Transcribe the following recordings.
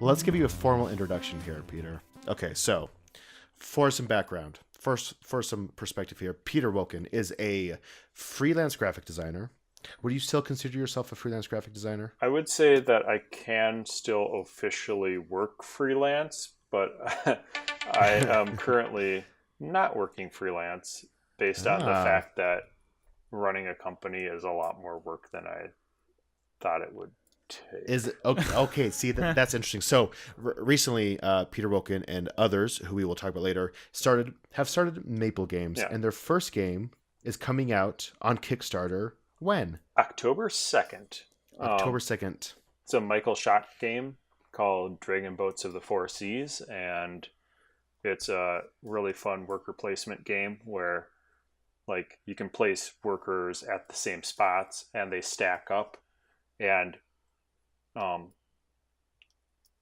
let's give you a formal introduction here, Peter. Okay, so for some background, first for some perspective here, Peter Wocken is a freelance graphic designer. Would you still consider yourself a freelance graphic designer? I would say that I can still officially work freelance, but I am currently not working freelance based on the Ah, fact that running a company is a lot more work than I thought it would take. is it okay? Okay, see that's interesting. So recently, Peter Woken and others, who we will talk about later, have started Maple Games, Yeah. and their first game is coming out on Kickstarter. When? October 2nd. October 2nd. It's a Michael Schott game called Dragon Boats of the Four Seas, and it's a really fun worker placement game where like you can place workers at the same spots and they stack up, and um,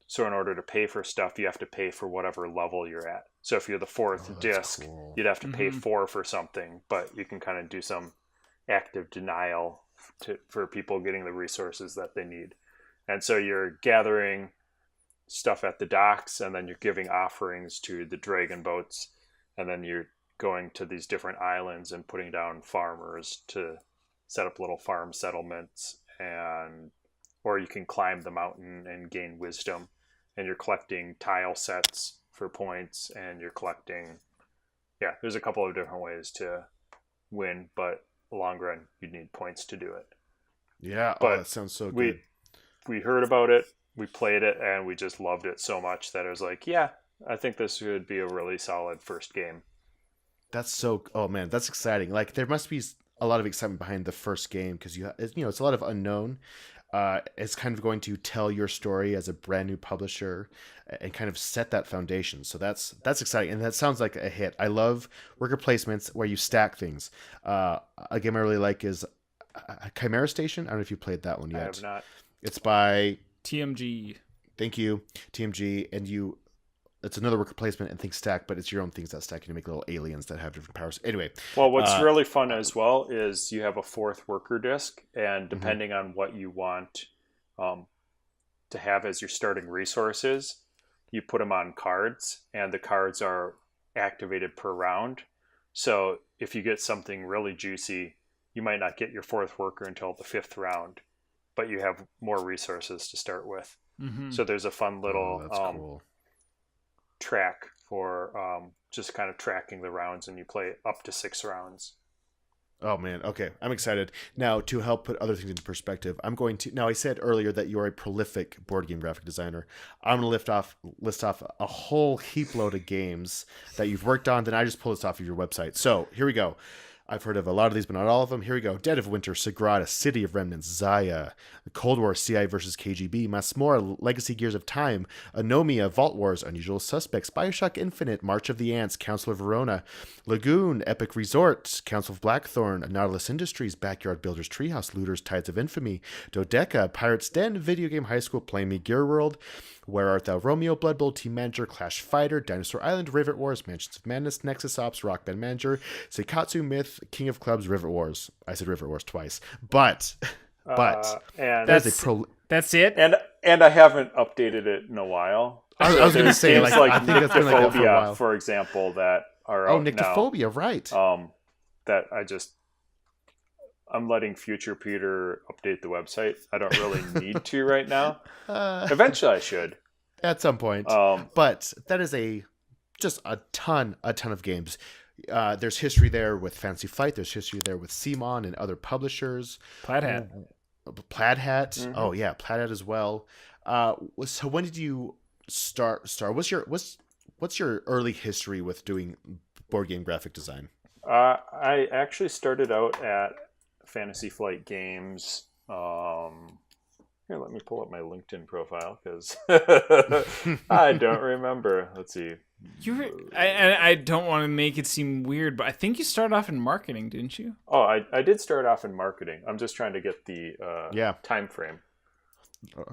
so in order to pay for stuff you have to pay for whatever level you're at. So if you're the fourth Oh, that's disc, cool. you'd have to pay four for something, but you can kind of do some active denial for people getting the resources that they need. And so you're gathering stuff at the docks, and then you're giving offerings to the dragon boats, and then you're going to these different islands and putting down farmers to set up little farm settlements, and or you can climb the mountain and gain wisdom, and you're collecting tile sets for points, and you're collecting, yeah, there's a couple of different ways to win, but long run you'd need points to do it. Yeah. Oh, But that sounds so we good. we heard about it, we played it, and we just loved it so much that it was like, yeah, I think this would be a really solid first game. That's so. Oh man, that's exciting. Like there must be a lot of excitement behind the first game because it's a lot of unknown. It's kind of going to tell your story as a brand new publisher and kind of set that foundation. So that's exciting, and that sounds like a hit. I love worker placements where you stack things. A game I really like is Chimera Station. I don't know if you played that one I yet. have not. It's by TMG. thank you TMG, and you. It's another worker placement and things stack, but it's your own things that stack. You make little aliens that have different powers. Anyway, Well, what's uh, really fun as well is you have a fourth worker disc, and mhm. depending on what you want to have as your starting resources, you put them on cards, and the cards are activated per round. So if you get something really juicy, you might not get your fourth worker until the fifth round, but you have more resources to start with. So there's a fun Oh, little that's cool. track for just kind of tracking the rounds, and you play up to 6 rounds. Oh man, okay. I'm excited. Now to help put other things into perspective, I'm going to now I said earlier that you're a prolific board game graphic designer. I'm gonna list off a whole heap load of games that you've worked on, then I just pull this off of your website. So here we go. I've heard of a lot of these, but not all of them. Here we go. Dead of Winter, Sagrada, City of Remnants, Zaya, the Cold War, CI versus KGB, Masmora, Legacy Gears of Time, Anomia, Vault Wars, Unusual Suspects, Bioshock Infinite, March of the Ants, Council of Verona, Lagoon, Epic Resort, Council of Blackthorn, Nautilus Industries, Backyard Builders Treehouse, Looters, Tides of Infamy, Dodeca, Pirate's Den, Video Game High School, Play Me, Gear World, Where Art Thou, Romeo, Blood Bowl, Team Manager, Clash Fighter, Dinosaur Island, Rivet Wars, Mansions of Madness, Nexus Ops, Rock Band Manager, Seikatsu Myth, King of Clubs, Rivet Wars. I said Rivet Wars twice, but And that is a That's pro. that's it. and I haven't updated it in a while. I was going to There's say, games like, I think it's been like that for a Nyctophobia, while. for example, that are Oh, out now. Nyctophobia, right? That I'm letting future Peter update the website. I don't really need to right now. Eventually, I should. At some point. But that is just a ton of games. There's history there with Fantasy Flight. There's history there with Simon and other publishers. Plaid Hat. Plaid Hat. Mhm. Oh yeah, Plaid Hat as well. So when did you start? What's your early history with doing board game graphic design? I actually started out at Fantasy Flight Games. Here, let me pull up my LinkedIn profile because I don't remember. Let's see. I don't want to make it seem weird, but I think you started off in marketing, didn't you? Oh, I did start off in marketing. I'm just trying to get the time frame.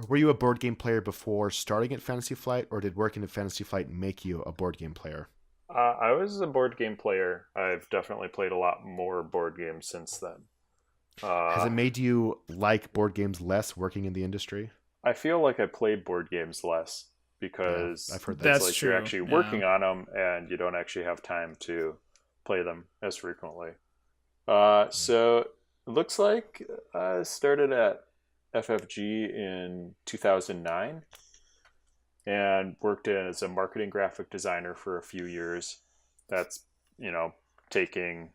Were you a board game player before starting at Fantasy Flight, or did working at Fantasy Flight make you a board game player? I was a board game player. I've definitely played a lot more board games since then. Has it made you like board games less working in the industry? I feel like I played board games less. because I've heard that. That's it's like true. you're actually working on them and you don't actually have time to play them as frequently. So it looks like I started at FFG in 2009 and worked in as a marketing graphic designer for a few years. That's, taking,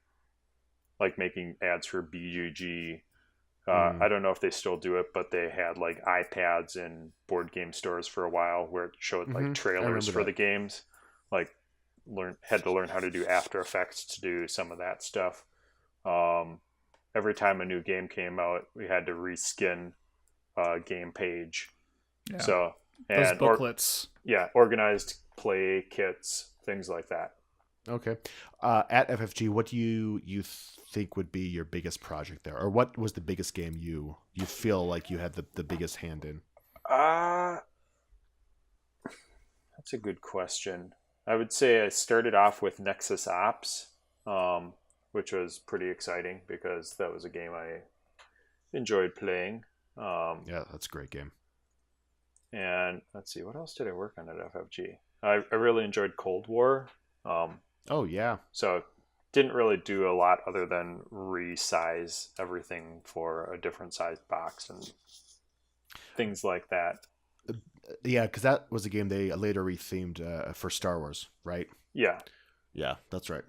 like, making ads for BGG. I don't know if they still do it, but they had like iPads in board game stores for a while where it showed like I trailers remember for that. the games. Like, had to learn how to do After Effects to do some of that stuff. Every time a new game came out, we had to reskin a game page. Yeah. So Those and booklets. organized play kits, things like that. Okay. At FFG, what do you think would be your biggest project there, or what was the biggest game you feel like you had the biggest hand in? That's a good question. I would say I started off with Nexus Ops, which was pretty exciting because that was a game I enjoyed playing. Yeah, that's a great game. And let's see, what else did I work on at FFG? I really enjoyed Cold War. Oh yeah. So didn't really do a lot other than resize everything for a different sized box and things like that. Yeah, because that was a game they later rethemed for Star Wars, right? Yeah. Yeah, that's right.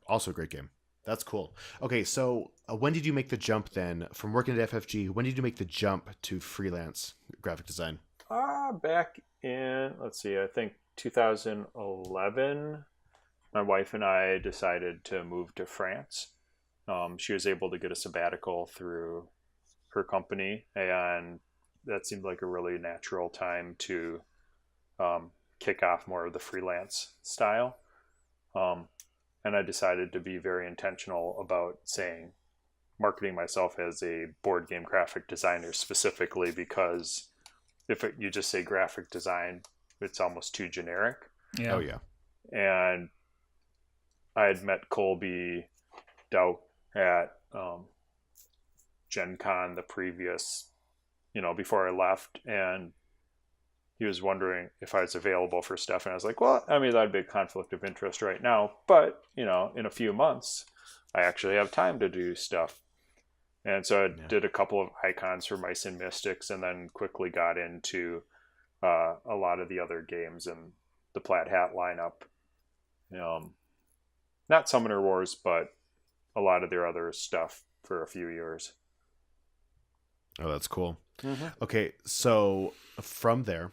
Also a great game. That's cool. Okay, so when did you make the jump then from working at FFG? When did you make the jump to freelance graphic design? Back in, let's see, I think 2011, my wife and I decided to move to France. She was able to get a sabbatical through her company, and that seemed like a really natural time to kick off more of the freelance style. And I decided to be very intentional about marketing myself as a board game graphic designer specifically, because if you just say graphic design, it's almost too generic. Yeah. Oh yeah. And I had met Colby Dow at Gen Con the previous, before I left, and he was wondering if I was available for stuff. And I was like, well, I mean, that'd be a conflict of interest right now, but, in a few months, I actually have time to do stuff. And so I did a couple of icons for Mice and Mystics, and then quickly got into a lot of the other games in the Plaid Hat lineup. Not Summoner Wars, but a lot of their other stuff for a few years. Oh, that's cool. Mm-hmm. Okay, so from there,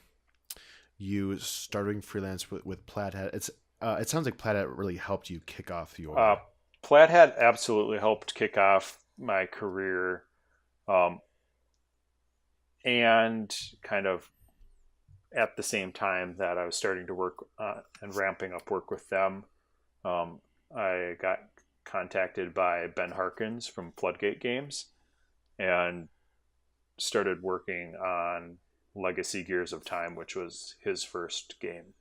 you starting freelance with Plaid Hat. It sounds like Plaid Hat really helped you kick off your. Plaid Hat absolutely helped kick off my career, and kind of at the same time that I was starting to work and ramping up work with them, I got contacted by Ben Harkins from Floodgate Games and started working on Legacy Gears of Time, which was his first game.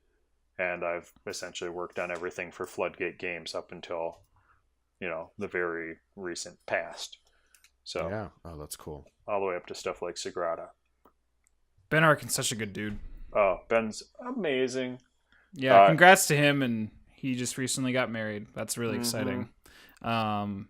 And I've essentially worked on everything for Floodgate Games up until, the very recent past. So Yeah. Oh, that's cool. all the way up to stuff like Sagrada. Ben Arkin's such a good dude. Oh, Ben's amazing. Yeah, congrats to him, and he just recently got married. That's really Mm-hmm. exciting.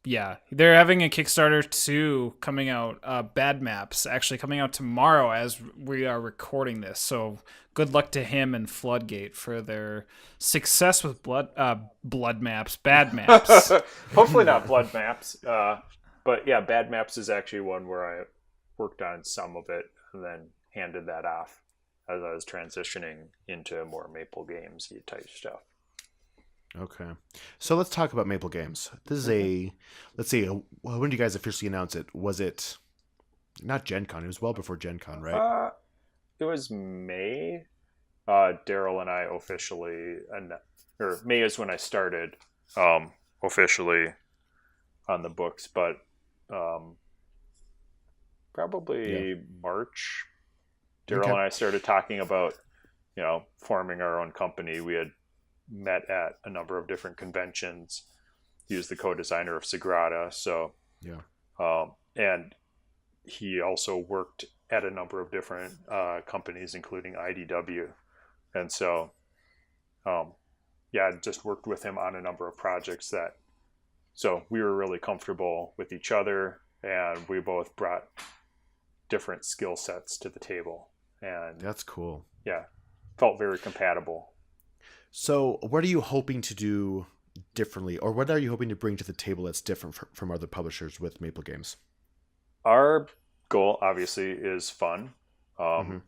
Yeah, they're having a Kickstarter too coming out. Bad Maps actually coming out tomorrow as we are recording this. So good luck to him and Floodgate for their success with blood maps, bad maps. Hopefully not Blood Maps. But yeah, Bad Maps is actually one where I worked on some of it and then handed that off as I was transitioning into more Maple Games type stuff. Okay, so let's talk about Maple Games. This is let's see, when did you guys officially announce it? Was it not Gen Con? It was well before Gen Con, right? It was May. Daryl and I officially, or May is when I started officially on the books, but probably March. Daryl and I started talking about, forming our own company. We had met at a number of different conventions. He was the co-designer of Sagrada, so Yeah. and he also worked at a number of different companies, including IDW. And so, yeah, I just worked with him on a number of projects so we were really comfortable with each other, and we both brought different skill sets to the table. And That's cool. yeah, felt very compatible. So what are you hoping to do differently, or what are you hoping to bring to the table that's different from other publishers with Maple Games? Our goal, obviously, is fun. Mm-hmm.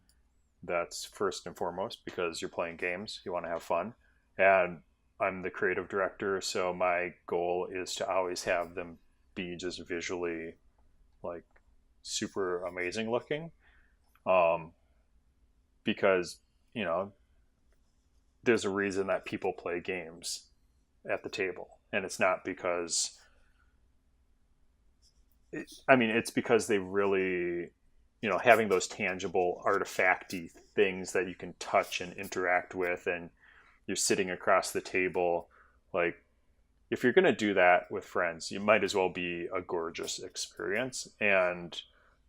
That's first and foremost, because you're playing games, you want to have fun. And I'm the creative director, so my goal is to always have them be just visually like super amazing looking. Because, there's a reason that people play games at the table. And it's not because, it's because they really, having those tangible artifacty things that you can touch and interact with, and you're sitting across the table. Like, if you're going to do that with friends, you might as well be a gorgeous experience. And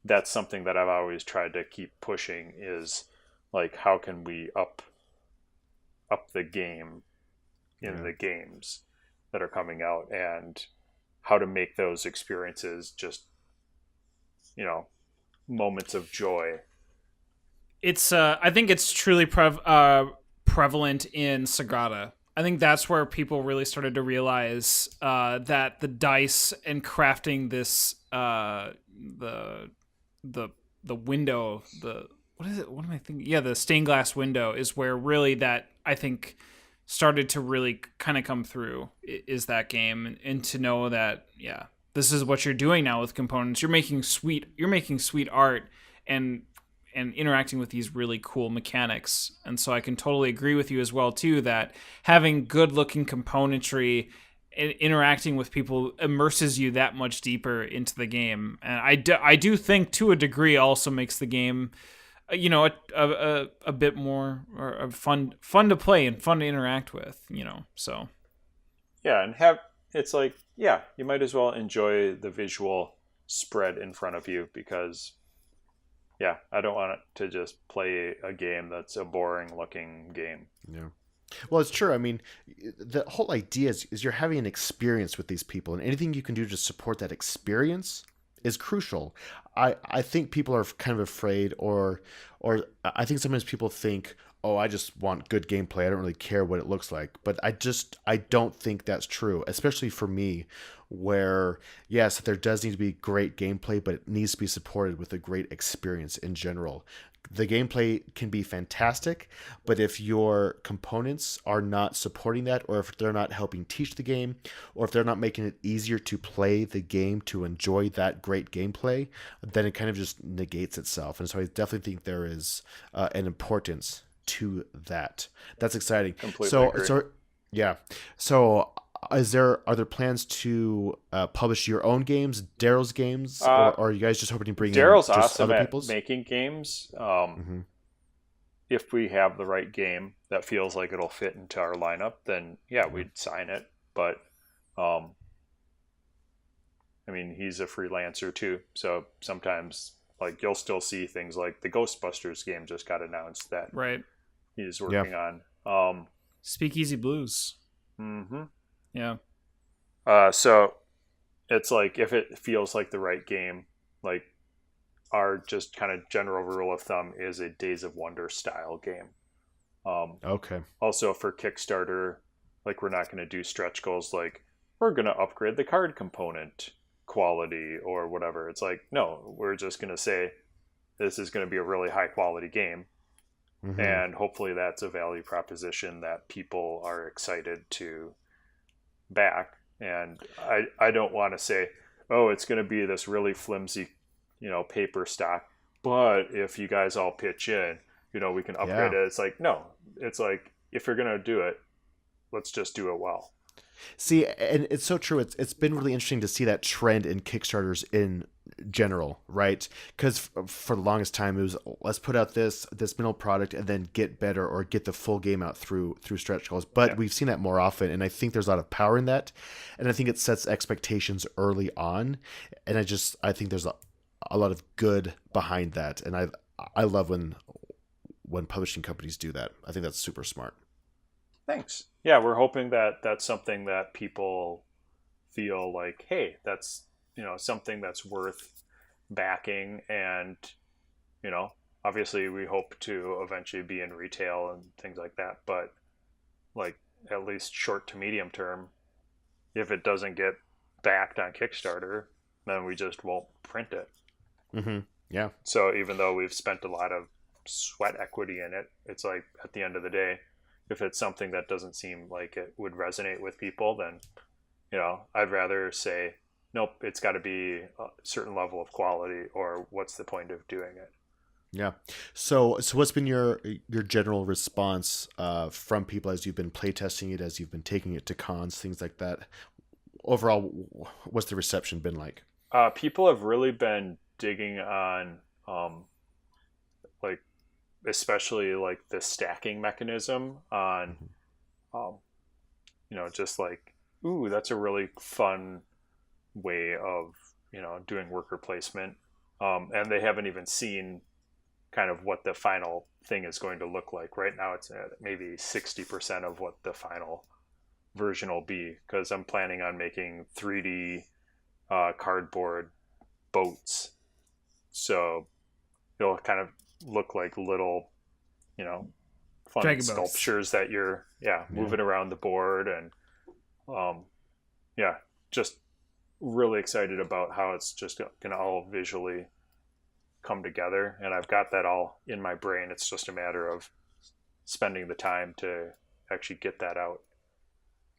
that's something that I've always tried to keep pushing, is like, how can we up the game in the games that are coming out, and how to make those experiences just, moments of joy. It's I think it's truly prevalent in Sagrada. I think that's where people really started to realize that the dice and crafting this the window, what is it? What am I thinking? Yeah, the stained glass window is where really that, I think, started to really kind of come through, is that game, and to know that, yeah, this is what you're doing now with components. You're making sweet art and interacting with these really cool mechanics. And so I can totally agree with you as well too, that having good looking componentry and interacting with people immerses you that much deeper into the game. And I do think, to a degree, also makes the game, a bit more or fun to play and fun to interact with, so. Yeah. And it's like, yeah, you might as well enjoy the visual spread in front of you, because yeah, I don't want it to just play a game that's a boring looking game. Yeah. Well, it's true. I mean, the whole idea is you're having an experience with these people, and anything you can do to support that experience is crucial. I think people are kind of afraid, or I think sometimes people think, oh, I just want good gameplay. I don't really care what it looks like. But I don't think that's true, especially for me, where, yes, there does need to be great gameplay, but it needs to be supported with a great experience in general. The gameplay can be fantastic, but if your components are not supporting that, or if they're not helping teach the game, or if they're not making it easier to play the game to enjoy that great gameplay, then it kind of just negates itself. And so I definitely think there is an importance to that. That's exciting. Completely agree. So yeah. So are there plans to publish your own games, Daryl's games, or are you guys just hoping to bring Daryl's in just awesome other at people's? making games. If we have the right game that feels like it'll fit into our lineup, then yeah, we'd sign it. But he's a freelancer too, so sometimes like you'll still see things like the Ghostbusters game just got announced that right he's working on. Speakeasy Blues. Mm-hmm. Yeah. So it's like, if it feels like the right game, like our just kind of general rule of thumb is a Days of Wonder style game. Okay. Also for Kickstarter, like, we're not going to do stretch goals like, we're going to upgrade the card component quality or whatever. It's like, no, we're just going to say this is going to be a really high quality game. Mm-hmm. And hopefully that's a value proposition that people are excited to back. And I don't want to say, oh, it's going to be this really flimsy, paper stock, but if you guys all pitch in, we can upgrade it. It's like, no, it's like, if you're going to do it, let's just do it well. See, and it's so true. It's been really interesting to see that trend in Kickstarters in general, right? Because for the longest time it was, let's put out this middle product and then get better, or get the full game out through stretch goals. But we've seen that more often, and I think there's a lot of power in that, and I think it sets expectations early on. And I think there's a lot of good behind that, and I love when publishing companies do that. I think that's super smart. Thanks. Yeah, we're hoping that that's something that people feel like, hey, that's, something that's worth backing. And, obviously we hope to eventually be in retail and things like that. But like at least short to medium term, if it doesn't get backed on Kickstarter, then we just won't print it. Mm-hmm. Yeah. So even though we've spent a lot of sweat equity in it, it's like at the end of the day, if it's something that doesn't seem like it would resonate with people, then, I'd rather say, nope, it's got to be a certain level of quality, or what's the point of doing it? Yeah. So what's been your general response from people as you've been playtesting it, as you've been taking it to cons, things like that? Overall, what's the reception been like? People have really been digging on, like, especially like the stacking mechanism on, just like, ooh, that's a really fun way of, doing worker placement. And they haven't even seen kind of what the final thing is going to look like. Right now it's at maybe 60% of what the final version will be, because I'm planning on making 3D cardboard boats. So it'll kind of look like little, fun Dragon sculptures that you're moving around the board. And just really excited about how it's just gonna all visually come together. And I've got that all in my brain. It's just a matter of spending the time to actually get that out.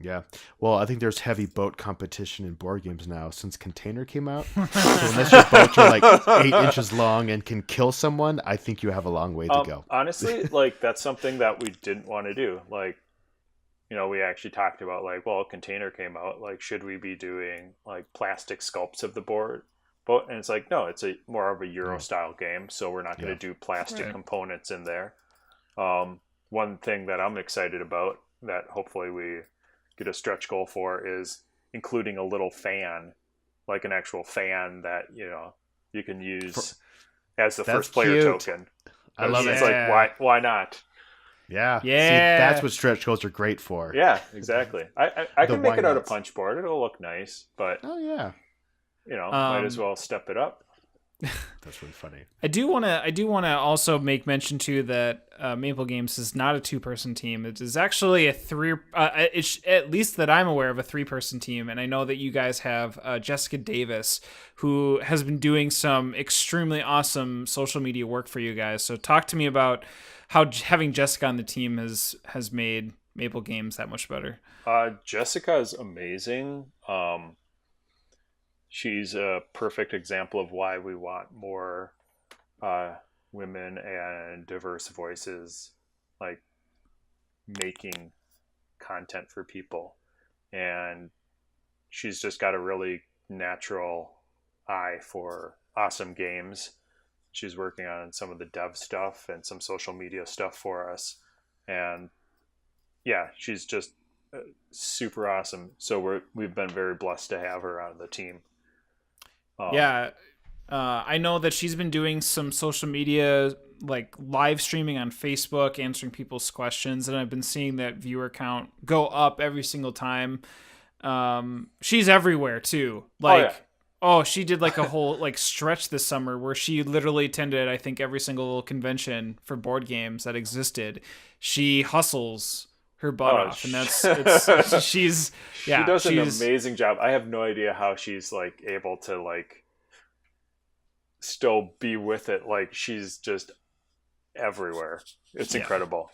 Yeah. Well, I think there's heavy boat competition in board games now since Container came out. So unless your boats are like 8 inches long and can kill someone, I think you have a long way to go. Honestly, like that's something that we didn't want to do. Like, we actually talked about like, well, Container came out, like, should we be doing like plastic sculpts of the boat? And it's like, no, it's a more of a Euro style game, so we're not going to do plastic components in there. One thing that I'm excited about that hopefully we get a stretch goal for is including a little fan, like an actual fan that you can use as the first player token. I love it. It's like, why not? Yeah. See, that's what stretch goals are great for. Yeah, exactly. I can make it out of punch board. It'll look nice, but might as well step it up. That's really funny. I do want to also make mention too that Maple Games is not a 2-person team. It is actually a 3. It's at least that I'm aware of a 3-person team, and I know that you guys have Jessica Davis, who has been doing some extremely awesome social media work for you guys. So talk to me about how having Jessica on the team has made Maple Games that much better. Jessica is amazing. She's a perfect example of why we want more women and diverse voices, like making content for people. And she's just got a really natural eye for awesome games. She's working on some of the dev stuff and some social media stuff for us. And she's just super awesome. So we've been very blessed to have her on the team. I know that she's been doing some social media, like live streaming on Facebook, answering people's questions, and I've been seeing that viewer count go up every single time. She's everywhere too. She did like a whole like stretch this summer where she literally attended, I think, every single convention for board games that existed. She hustles her butt off, and she does an amazing job. I have no idea how she's like able to like still be with it. Like, she's just everywhere. It's incredible.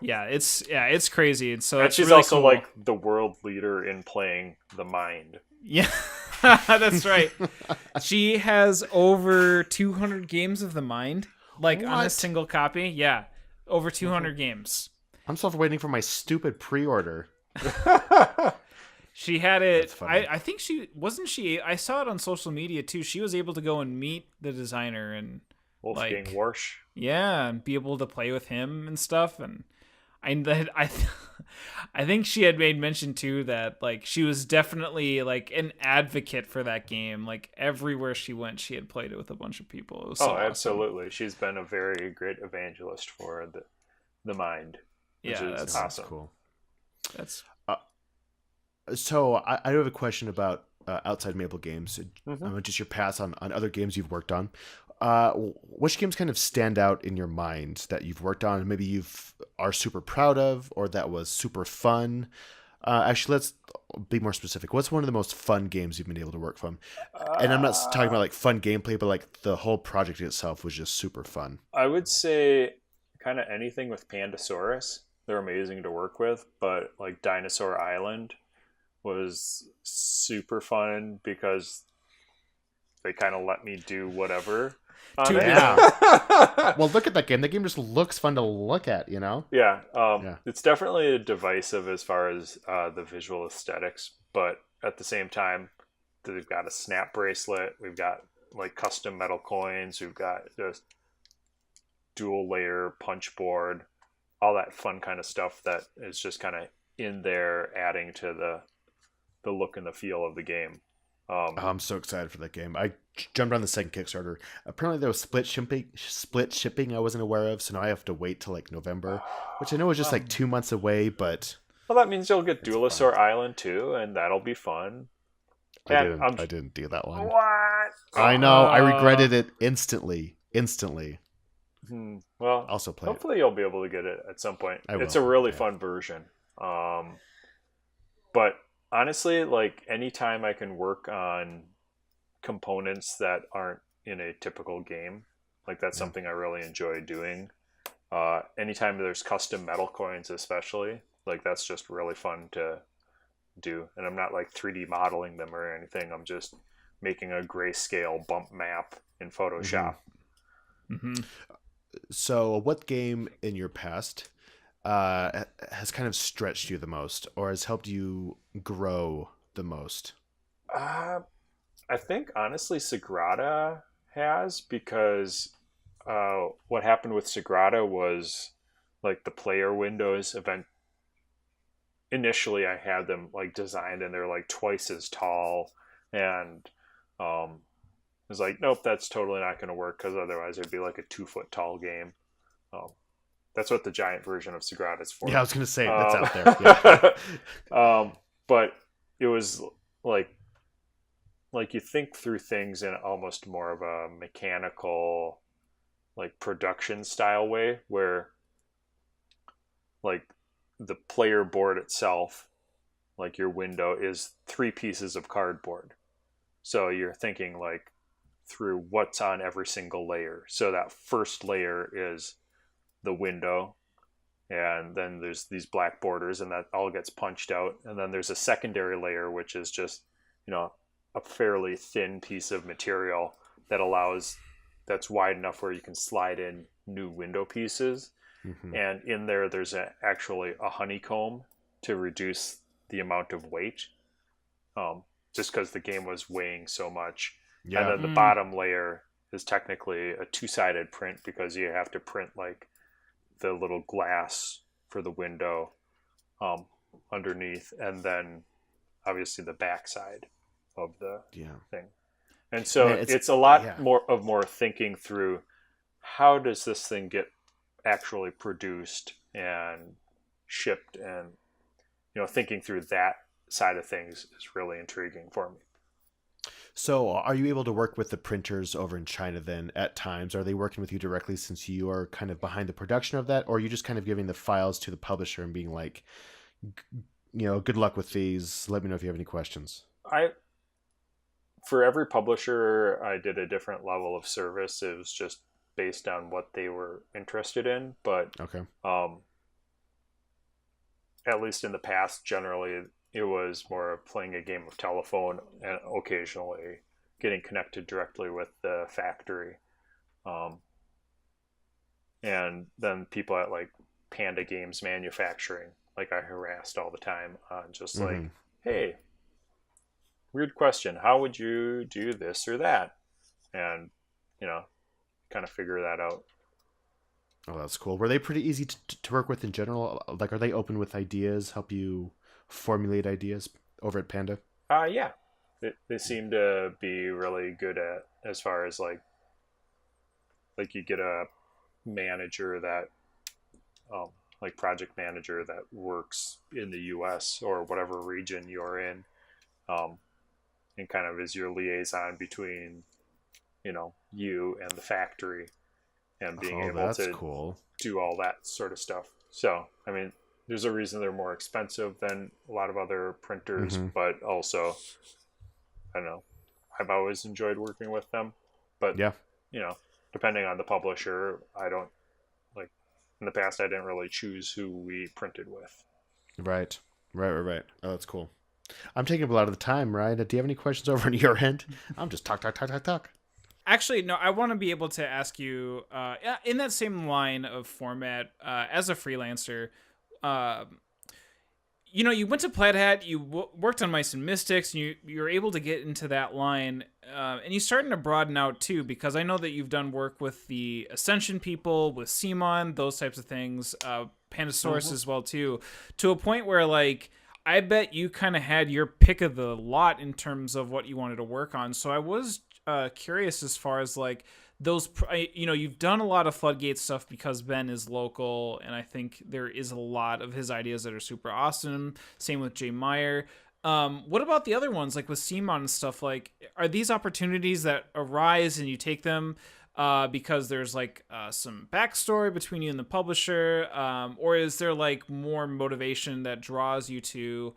It's crazy. And so she's really also cool. like the world leader in playing the Mind. Yeah. That's right. She has over 200 games of the Mind, like on a single copy. Yeah, over 200 games. I'm still waiting for my stupid pre-order. She had it. I think I saw it on social media too. She was able to go and meet the designer and Wolfgang Warsch. Yeah, and be able to play with him and stuff. And I I think she had made mention too that like she was definitely like an advocate for that game. Like everywhere she went, she had played it with a bunch of people. It was so Oh, awesome. absolutely. She's been a very great evangelist for the mind, which Yeah, is that's That's awesome. cool. that's Uh, so I do have a question about outside Maple games. Hmm. Just your pass on other games you've worked on. Which games kind of stand out in your mind that you've worked on, and maybe you've are super proud of, or that was super fun? Actually, let's be more specific. What's one of the most fun games you've been able to work from? And I'm not talking about like fun gameplay, but like the whole project itself was just super fun. I would say kind of anything with Pandasaurus. They're amazing to work with, but like Dinosaur Island was super fun because they kind of let me do whatever on to it. be Yeah. Well, look at that game. The game just looks fun to look at, you know? Yeah, Yeah. it's definitely divisive as far as the visual aesthetics, but at the same time, we've got a snap bracelet, we've got like custom metal coins, we've got just dual layer punch board, all that fun kind of stuff that is just kind of in there, adding to the look and the feel of the game. Oh, I'm so excited for that game. I jumped on the second Kickstarter. Apparently, there was split shipping I wasn't aware of, so now I have to wait till like November, which I know is just like 2 months away, but Well, that means you'll get it's fun. Duelosaur Island too, and that'll be fun. And I didn't do that one. what? I know. I regretted it instantly. Instantly. Well, Also play it. hopefully you'll be able to get it at some point. I It's will. a really Yeah. fun version. But honestly, like anytime I can work on components that aren't in a typical game, like that's Yeah. something I really enjoy doing. Anytime there's custom metal coins, especially, like that's just really fun to do. And I'm not like 3D modeling them or anything. I'm just making a grayscale bump map in Photoshop. hmm So, what game in your past has kind of stretched you the most, or has helped you grow the most? Uh, I think honestly, Sagrada has because what happened with Sagrada was like the player windows event. Initially, I had them like designed and they're like twice as tall, and I was like, nope, that's totally not going to work because otherwise it'd be like a 2 foot tall game. Um, that's what the giant version of Sagrada is for. Yeah, I was gonna say that's out there. Yeah. But it was like you think through things in almost more of a mechanical like production style way where like the player board itself, like your window, is 3 pieces of cardboard, so you're thinking like through what's on every single layer. So that first layer is the window, and then there's these black borders and that all gets punched out, and then there's a secondary layer which is just, you know, a fairly thin piece of material that allows that's wide enough where you can slide in new window pieces, Hmm. and in there there's actually a honeycomb to reduce the amount of weight, just because the game was weighing so much. And Yeah. then the bottom layer is technically a two-sided print because you have to print like the little glass for the window underneath, and then obviously the backside of the Yeah. thing. And so Man, it's a lot yeah. more thinking through how does this thing get actually produced and shipped, and thinking through that side of things is really intriguing for me. So, are you able to work with the printers over in China then at times? Are they working with you directly since you are kind of behind the production of that? Or are you just kind of giving the files to the publisher and being like, good luck with these. Let me know if you have any questions. For every publisher, I did a different level of service. It was just based on what they were interested in. But Okay. at least in the past, generally, it was more playing a game of telephone and occasionally getting connected directly with the factory. And then people at like Panda Games Manufacturing, like I harassed all the time on just like, hey, weird question. How would you do this or that? And, kind of figure that out. Oh, that's cool. Were they pretty easy to work with in general? Like, are they open with ideas, help you formulate ideas over at Panda? Yeah, they seem to be really good at, as far as like you get a manager that um, like project manager that works in the U.S. or whatever region you're in, um, and kind of is your liaison between you and the factory, and being Oh, able that's to cool. do all that sort of stuff. So I mean, there's a reason they're more expensive than a lot of other printers, Mm-hmm. but also I don't know. I've always enjoyed working with them, but Yeah. you know, depending on the publisher, I don't like. In the past, I didn't really choose who we printed with. Right. Right. Oh, that's cool. I'm taking up a lot of the time, right? Do you have any questions over on your end? I'm just talk. Actually, no, I want to be able to ask you, in that same line of format, as a freelancer, uh, you went to Plaid Hat, you worked on Mice and Mystics, and you were able to get into that line, and you're starting to broaden out too, because I know that you've done work with the Ascension people, with Simon, those types of things, Pandasaurus Mm-hmm. as well too, to a point where like I bet you kind of had your pick of the lot in terms of what you wanted to work on. So I was curious as far as like you've done a lot of Floodgate stuff because Ben is local, and I think there is a lot of his ideas that are super awesome. Same with Jay Meyer. What about the other ones, like with Simon and stuff? Like, are these opportunities that arise and you take them because there's like some backstory between you and the publisher, or is there like more motivation that draws you to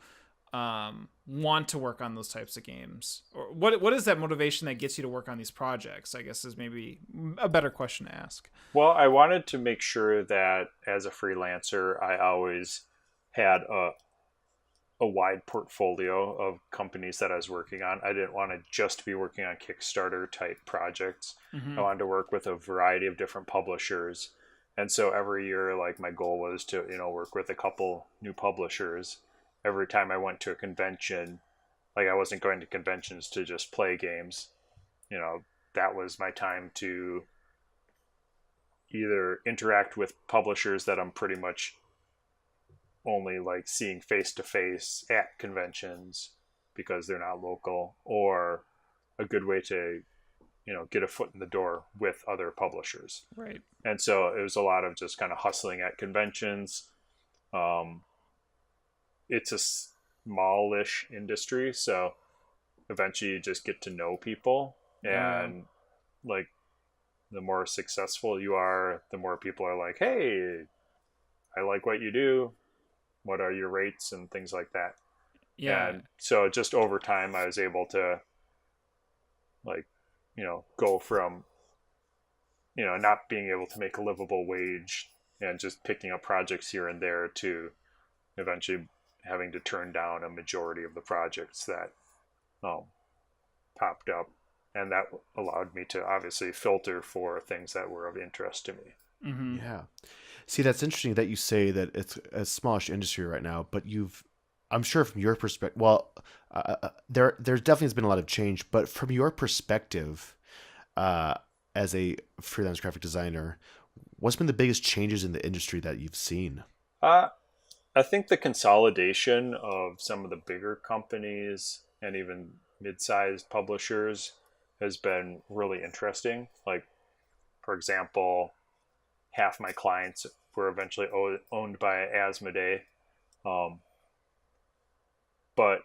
want to work on those types of games, or what is that motivation that gets you to work on these projects, I guess, is maybe a better question to ask. Well, I wanted to make sure that as a freelancer, I always had a wide portfolio of companies that I was working on. I didn't want to just be working on Kickstarter type projects. I Mm-hmm. wanted to work with a variety of different publishers. And so every year, like my goal was to, work with a couple new publishers. Every time I went to a convention, like I wasn't going to conventions to just play games. You know, that was my time to either interact with publishers that I'm pretty much only like seeing face to face at conventions because they're not local, or a good way to get a foot in the door with other publishers. Right. And so it was a lot of just kind of hustling at conventions. um, it's a smallish industry, so eventually you just get to know people, Oh yeah. and like the more successful you are, the more people are like, hey, I like what you do, what are your rates, and things like that. Yeah. And so just over time I was able to like go from not being able to make a livable wage and just picking up projects here and there to eventually having to turn down a majority of the projects that um, popped up. And that allowed me to obviously filter for things that were of interest to me. Mm-hmm. Yeah. See, that's interesting that you say that it's a smallish industry right now, but I'm sure from your perspective, well, there definitely has been a lot of change, but from your perspective, uh, as a freelance graphic designer, what's been the biggest changes in the industry that you've seen? Uh, I think the consolidation of some of the bigger companies and even mid-sized publishers has been really interesting. Like, for example, half my clients were eventually owned by Asmodee. Um, but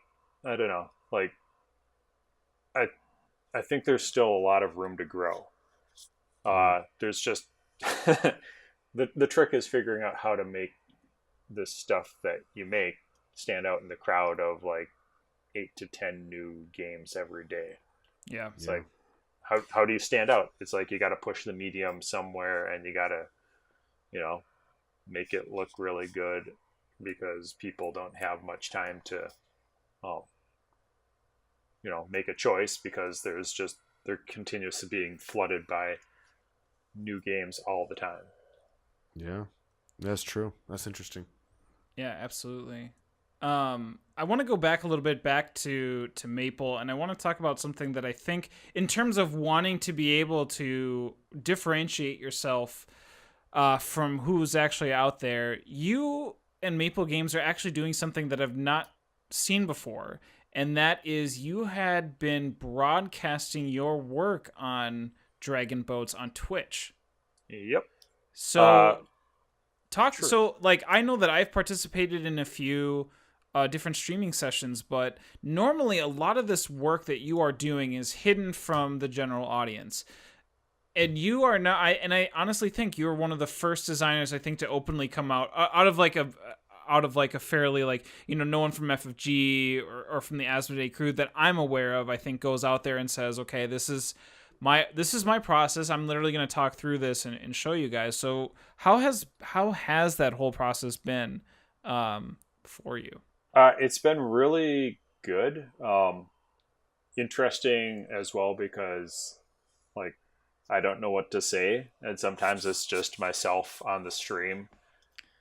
I don't know. Like, I I think there's still a lot of room to grow. Mm. There's just the trick is figuring out how to make this stuff that you make stand out in the crowd of like 8 to 10 new games every day. Yeah. It's Yeah. like how do you stand out? It's like you got to push the medium somewhere, and you got to you know make it look really good because people don't have much time to um, make a choice, because they're continuously being flooded by new games all the time. Yeah. That's true. That's interesting. Yeah, absolutely. I want to go back a little bit back to Maple, and I want to talk about something that I think, in terms of wanting to be able to differentiate yourself, from who's actually out there. You and Maple Games are actually doing something that I've not seen before, and that is you had been broadcasting your work on Dragon Boats on Twitch. Yep. So Sure. so like I know that I've participated in a few different streaming sessions, but normally a lot of this work that you are doing is hidden from the general audience. And you are not, I honestly think you are one of the first designers I think to openly come out of like a fairly like, you know, no one from FFG or from the Asmodee crew that I'm aware of I think goes out there and says, okay, this is my process. I'm literally going to talk through this and show you guys. So how has that whole process been for you? It's been really good. Interesting as well because like I don't know what to say, and sometimes it's just myself on the stream.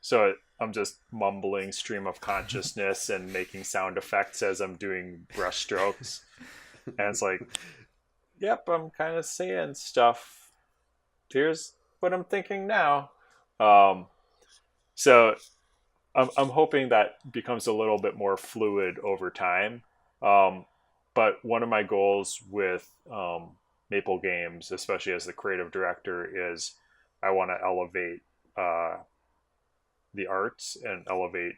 So I'm just mumbling stream of consciousness and making sound effects as I'm doing brush strokes. And it's like, yep, I'm kind of saying stuff. Here's what I'm thinking now. So I'm hoping that becomes a little bit more fluid over time. But one of my goals with Maple Games, especially as the creative director, is I want to elevate the arts and elevate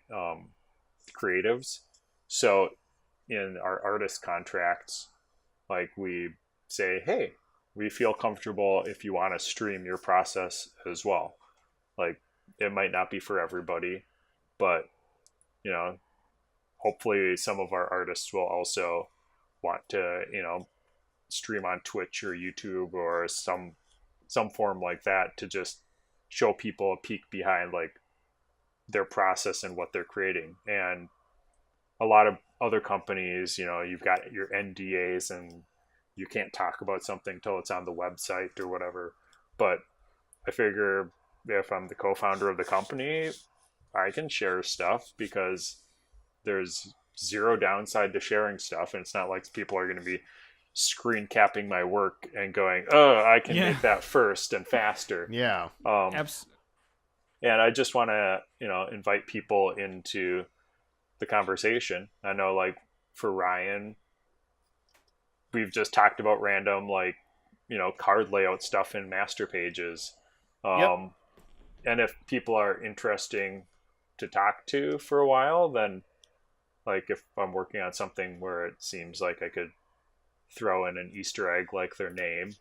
creatives. So in our artist contracts, like we say, hey, we feel comfortable if you want to stream your process as well. Like it might not be for everybody, but you know, hopefully some of our artists will also want to, you know, stream on Twitch or YouTube or some form like that to just show people a peek behind like their process and what they're creating. And a lot of other companies, you know, you've got your NDAs and you can't talk about something till it's on the website or whatever. But I figure if I'm the co-founder of the company, I can share stuff because there's zero downside to sharing stuff. And it's not like people are going to be screen capping my work and going, oh, I can make that first and faster. Yeah. And I just want to, you know, invite people into the conversation. I know like for Ryan, we've just talked about random, like, you know, card layout stuff in master pages. And if people are interesting to talk to for a while, then like if I'm working on something where it seems like I could throw in an Easter egg like their name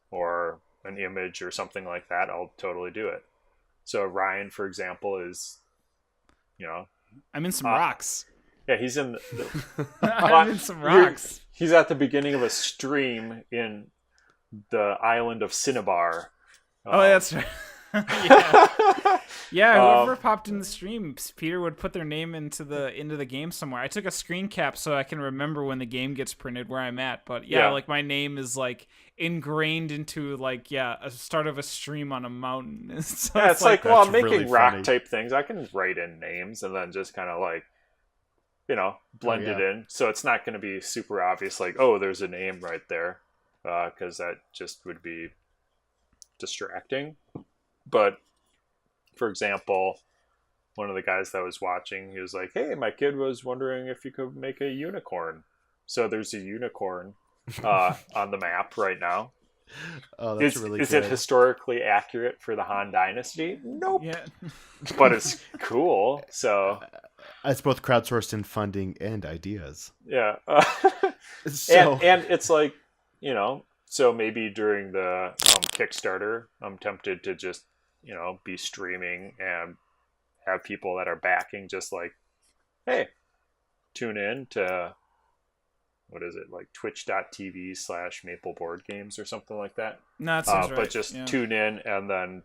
or an image or something like that, I'll totally do it. So Ryan, for example, is, you know, I'm in some rocks. Yeah, he's in I'm in some rocks. He's at the beginning of a stream in the island of Cinnabar. Oh, that's right. Yeah, whoever popped in the stream, Peter would put their name into the game somewhere. I took a screen cap so I can remember when the game gets printed where I'm at. But yeah, like my name is like ingrained into like a start of a stream on a mountain. So yeah, it's like well, I'm making really rock funny. type things. I can write in names and then just kind of like, you know, blend it in. So it's not going to be super obvious like, oh, there's a name right there, because that just would be distracting. But for example, one of the guys that was watching, he was like, hey, my kid was wondering if you could make a unicorn. So there's a unicorn on the map right now. Oh, that's really is good. it historically accurate for the Han Dynasty? Nope. Yeah. But it's cool. So it's both crowdsourced and funding and ideas. yeah. So and it's like, you know, so maybe during the Kickstarter, I'm tempted to just, you know, be streaming and have people that are backing just like, hey, tune in to, what is it, like twitch.tv/Maple Board Games or something like that. No, that sounds right. But just tune in and then,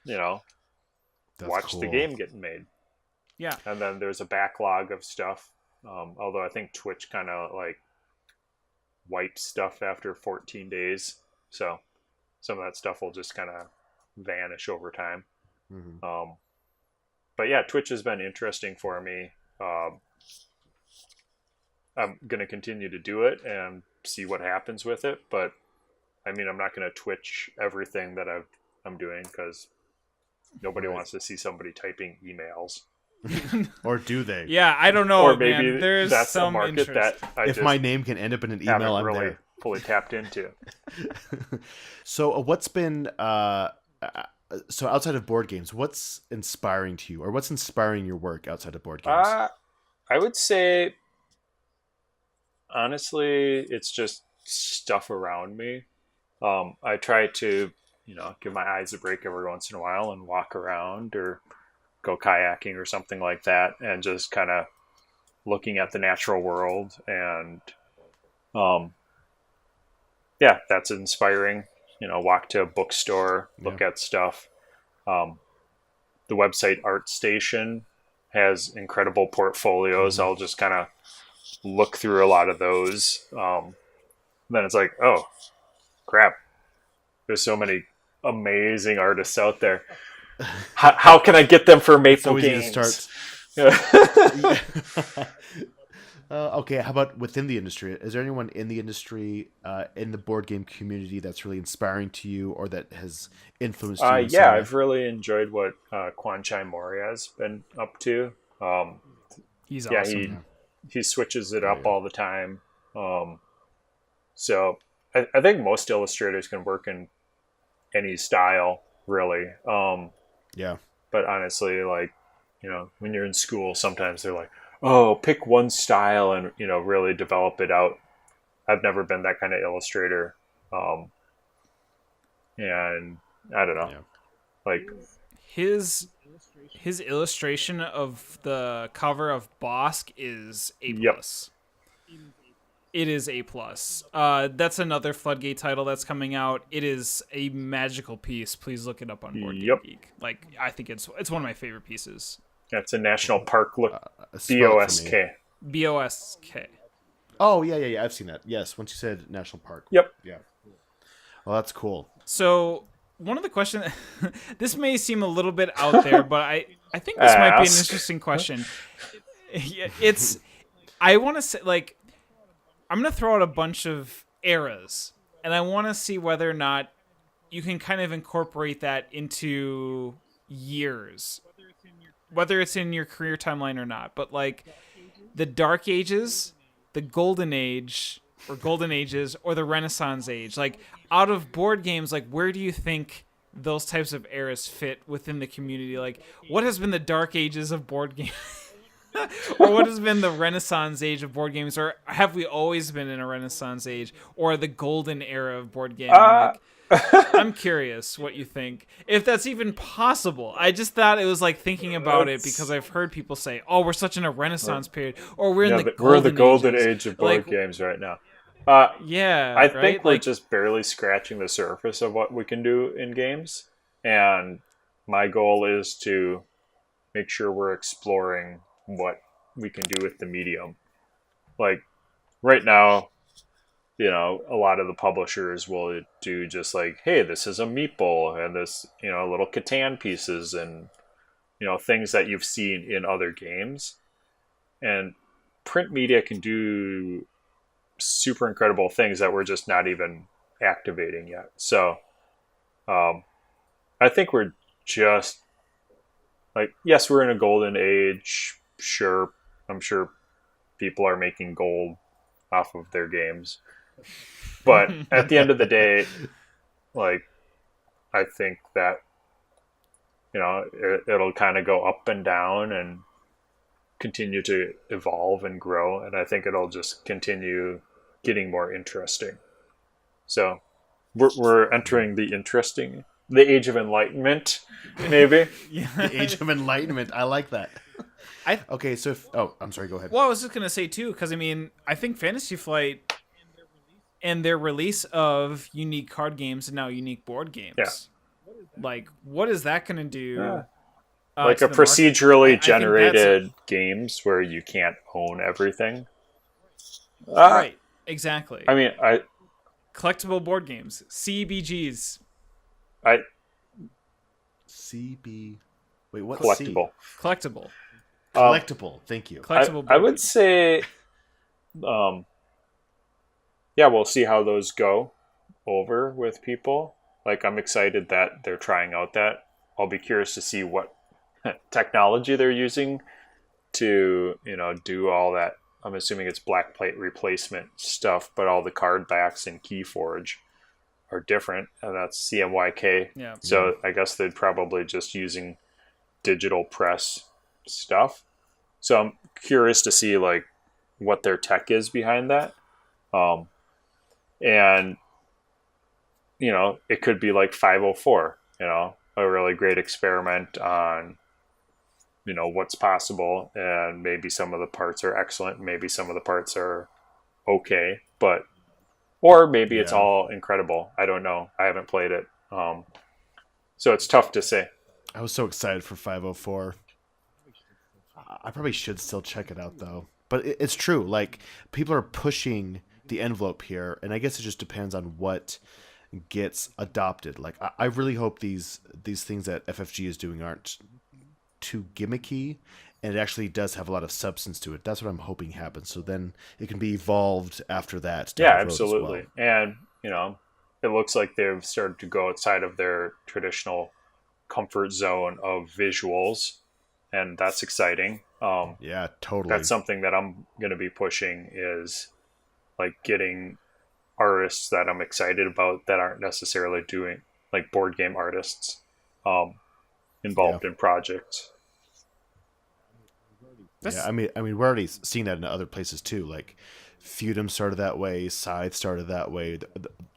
you know, watch the game getting made. Yeah. And then there's a backlog of stuff. Although I think Twitch kind of like wipes stuff after 14 days. So some of that stuff will just kind of vanish over time. Mm-hmm. But yeah, Twitch has been interesting for me. I'm going to continue to do it and see what happens with it. But I mean, I'm not going to Twitch everything that I'm doing because Nobody Right. wants to see somebody typing emails. Or do they? Yeah, I don't know, Or man. maybe There's that's a some market interest. that I If just my name can end up in an haven't email, I'm really there. fully tapped into. So, what's been so outside of board games? What's inspiring to you, or what's inspiring your work outside of board games? I would say, honestly, it's just stuff around me. I try to, give my eyes a break every once in a while and walk around or go kayaking or something like that, and just kind of looking at the natural world. And um, yeah, that's inspiring. Walk to a bookstore, look at stuff. Um, the website ArtStation has incredible portfolios. I'll just kind of look through a lot of those. Then it's like, oh crap, there's so many amazing artists out there. How can I get them for It's Maple so easy to Games? start. Okay, how about within the industry? Is there anyone in the industry, in the board game community, that's really inspiring to you, or that has influenced you in some Yeah, way? I've really enjoyed what Quan Chai Moria's been up to. He's Yeah, awesome. he switches it Oh, up yeah. all the time. So I think most illustrators can work in any style, really. Yeah. But honestly, like, when you're in school, sometimes they're like, oh, pick one style and, really develop it out. I've never been that kind of illustrator. And I don't know, Yeah. like, His illustration of the cover of Bosk is A yep. plus. It is A plus. That's another Floodgate title that's coming out. It is a magical piece. Please look it up on Board Game Yep. Geek. Like, I think it's one of my favorite pieces. That's a national park look. Spell it for me. BOSK. BOSK. Oh, yeah. I've seen that. Yes, once you said national park. Yep. Yeah. Well, that's cool. So one of the questions, this may seem a little bit out there, but I think this might be an Ask. interesting question. I want to say, like, I'm going to throw out a bunch of eras, and I want to see whether or not you can kind of incorporate that into years, whether it's in your career timeline or not. But, like, the Dark Ages, the Golden Age, or Golden Ages, or the Renaissance Age, like, out of board games, like, where do you think those types of eras fit within the community? Like, what has been the Dark Ages of board games? Or what has been the Renaissance age of board games? Or have we always been in a Renaissance age? Or the golden era of board gaming? Like, I'm curious what you think. If that's even possible. I just thought it was like thinking about it because I've heard people say, oh, we're such in a Renaissance period. Or we're in the we're in the golden ages. age of board Like, games right now. Yeah, I right? think we're Like, just barely scratching the surface of what we can do in games. And my goal is to make sure we're exploring what we can do with the medium. Like, right now, a lot of the publishers will do just like, hey, this is a meeple and this, little Catan pieces and, things that you've seen in other games. And print media can do super incredible things that we're just not even activating yet. So I think we're just like, yes, we're in a golden age. Sure. I'm sure people are making gold off of their games. But at the end of the day, like, I think that, it'll kind of go up and down and continue to evolve and grow. And I think it'll just continue getting more interesting. So we're entering the age of enlightenment, maybe. The age of enlightenment. I like that. Okay, so I'm sorry, go ahead. well, I was just going to say, too, because, I mean, I think Fantasy Flight and their release of unique card games and now unique board games. Yeah. Like, what is that going to do? Like to a the market? procedurally I think that's generated games where you can't own everything. right, exactly. I mean, Collectible board games, CBGs. CB. Wait, what's collectible. C? Collectible. Collectible. Thank you. Collectible board I would games. say, yeah, we'll see how those go over with people. Like, I'm excited that they're trying out that I'll be curious to see what technology they're using to, do all that. I'm assuming it's black plate replacement stuff, but all the card backs and Keyforge are different, and that's CMYK. Yeah. So I guess they'd probably just using digital press stuff. So I'm curious to see like what their tech is behind that. And it could be like 504, a really great experiment on what's possible, and maybe some of the parts are excellent, maybe some of the parts are okay, or maybe it's all incredible. I don't know. I haven't played it. So it's tough to say. I was so excited for 504. I probably should still check it out though. But it's true. Like, people are pushing the envelope here, and I guess it just depends on what gets adopted. Like, I really hope these things that FFG is doing aren't too gimmicky, and it actually does have a lot of substance to it. That's what I'm hoping happens. So then it can be evolved after that. Yeah, absolutely. And, it looks like they've started to go outside of their traditional comfort zone of visuals, and that's exciting. Yeah, totally. That's something that I'm going to be pushing, is like getting artists that I'm excited about that aren't necessarily doing, like, board game artists involved in projects. I mean, we're already seeing that in other places too. Like, Feudum started that way, Scythe started that way.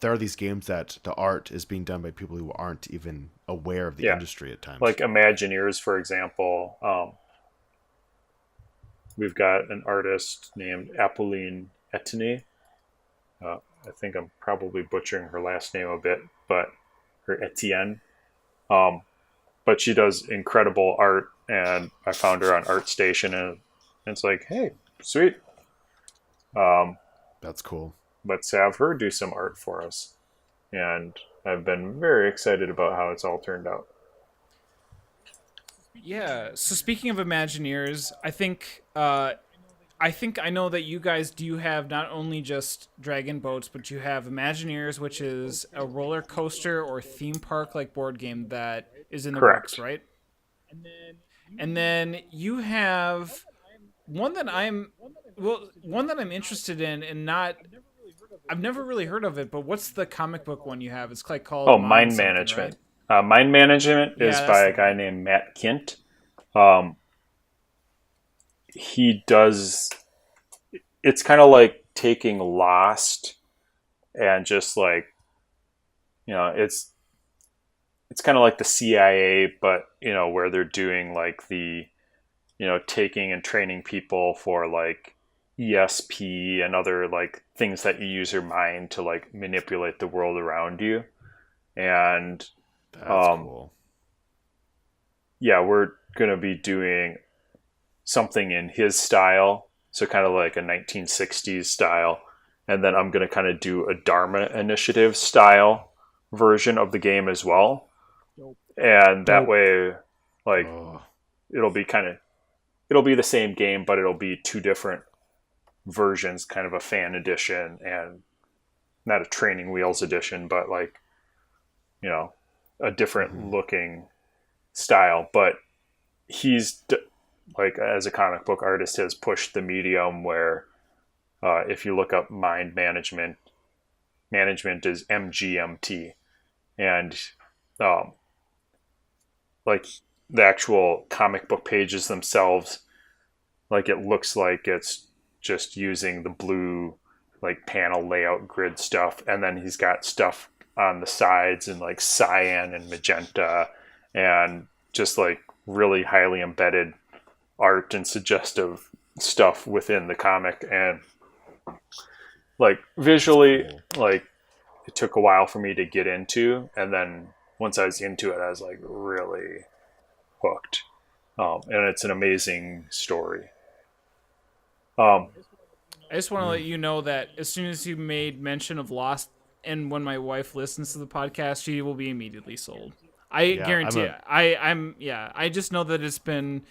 There are these games that the art is being done by people who aren't even aware of the industry at times. Like Imagineers, for example. We've got an artist named Apolline Etienne. I think I'm probably butchering her last name a bit, but her Etienne. But she does incredible art, and I found her on ArtStation, and it's like, hey, sweet. That's cool. Let's have her do some art for us. And I've been very excited about how it's all turned out. Yeah. So speaking of Imagineers, I think I know that you guys do have not only just Dragon Boats, but you have Imagineers, which is a roller coaster or theme park like board game that is in the works, right? And then you have one that I'm interested in, and I've never really heard of it. But what's the comic book one you have? It's like called Mind Management. Right? Mind Management is by a guy named Matt Kint. He does. It's kind of like taking Lost and just like, it's kind of like the CIA, but where they're doing like the, taking and training people for like ESP and other like things that you use your mind to like manipulate the world around you. And that's cool. Yeah, we're gonna be doing something in his style, so kind of like a 1960s style, and then I'm gonna kind of do a Dharma Initiative style version of the game as well. And that way, like, it'll be the same game, but it'll be two different versions, kind of a fan edition and not a training wheels edition, but like, a different looking style. But he's like, as a comic book artist, has pushed the medium where if you look up Mind Management is MGMT, and like the actual comic book pages themselves, like, it looks like it's just using the blue like panel layout grid stuff, and then he's got stuff on the sides in like cyan and magenta, and just like really highly embedded art and suggestive stuff within the comic. And like visually, like, it took a while for me to get into, and then once I was into it, I was like really hooked. And it's an amazing story. I just want to let you know that as soon as you made mention of Lost, and when my wife listens to the podcast, she will be immediately sold. I guarantee it. I just know that it's been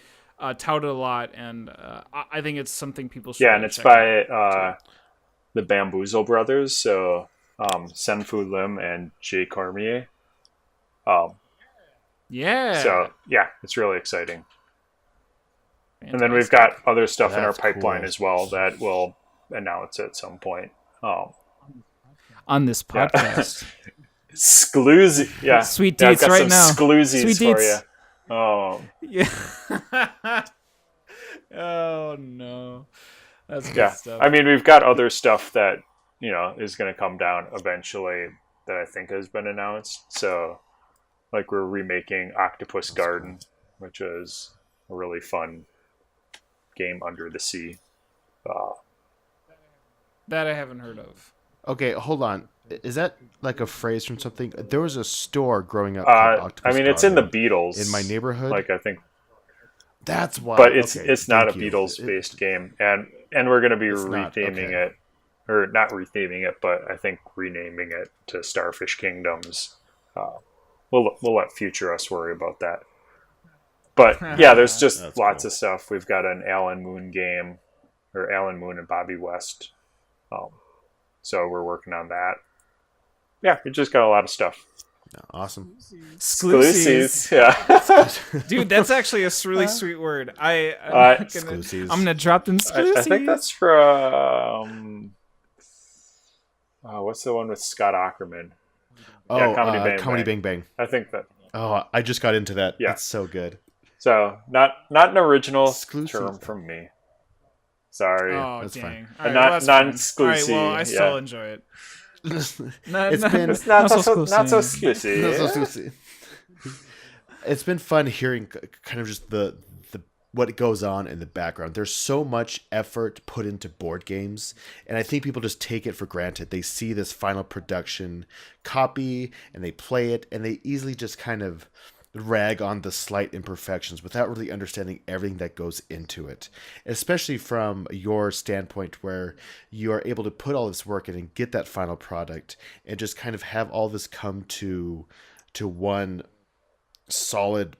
touted a lot, and I think it's something people should. Yeah, and it's by the Bamboozle brothers, so Senfu Lim and Jay Cormier. Yeah. So yeah, it's really exciting. And then we've Fantastic. got other stuff in our That's pipeline cool. as well that we'll announce at some point. On this Yeah. podcast. Scloozy. Yeah. Sweet Yeah, I've deets got right some now. scloozies Sweet for you. deets. Yeah. Oh no. That's good Yeah. stuff. I mean, we've got other stuff that, is going to come down eventually that I think has been announced. So, like, we're remaking Octopus Garden, which is a really fun game under the sea. Uh, That I haven't heard of. Okay, hold on. Is that like a phrase from something? There was a store growing up called I Octopus mean, it's in the Garden Beatles. in my neighborhood. Like, I think, That's why. but it's Okay, it's not a thank you. Beatles based game, and we're going to be It's not retheming okay. it, or not retheming it, but I think renaming it to Starfish Kingdoms. Uh, we'll let future us worry about that. But yeah, there's just That's lots cool. of stuff. We've got an Alan Moon game, or Alan Moon and Bobby West. Um, so we're working on that. Yeah, we just got a lot of stuff. Awesome. Exclusives. Yeah. Dude, that's actually a really sweet word. Exclusives. I'm gonna drop them I exclusives. think that's from. What's the one with Scott Ackerman? Oh, Yeah, Comedy Bang Comedy Bang. Bang Bang. I think that. Oh, I just got into that. Yeah. It's so good. So not an original Exclusive. term from me. Sorry. Oh That's dang! fine. All right, Not- well, that's fine. non-exclusive, All right, well, I still yeah. enjoy it. It's Not- been It's not so exclusive. exclusive. It's been fun hearing kind of just the what goes on in the background. There's so much effort put into board games, and I think people just take it for granted. They see this final production copy and they play it, and they easily just kind of rag on the slight imperfections without really understanding everything that goes into it. Especially from your standpoint, where you are able to put all this work in and get that final product, and just kind of have all this come to one solid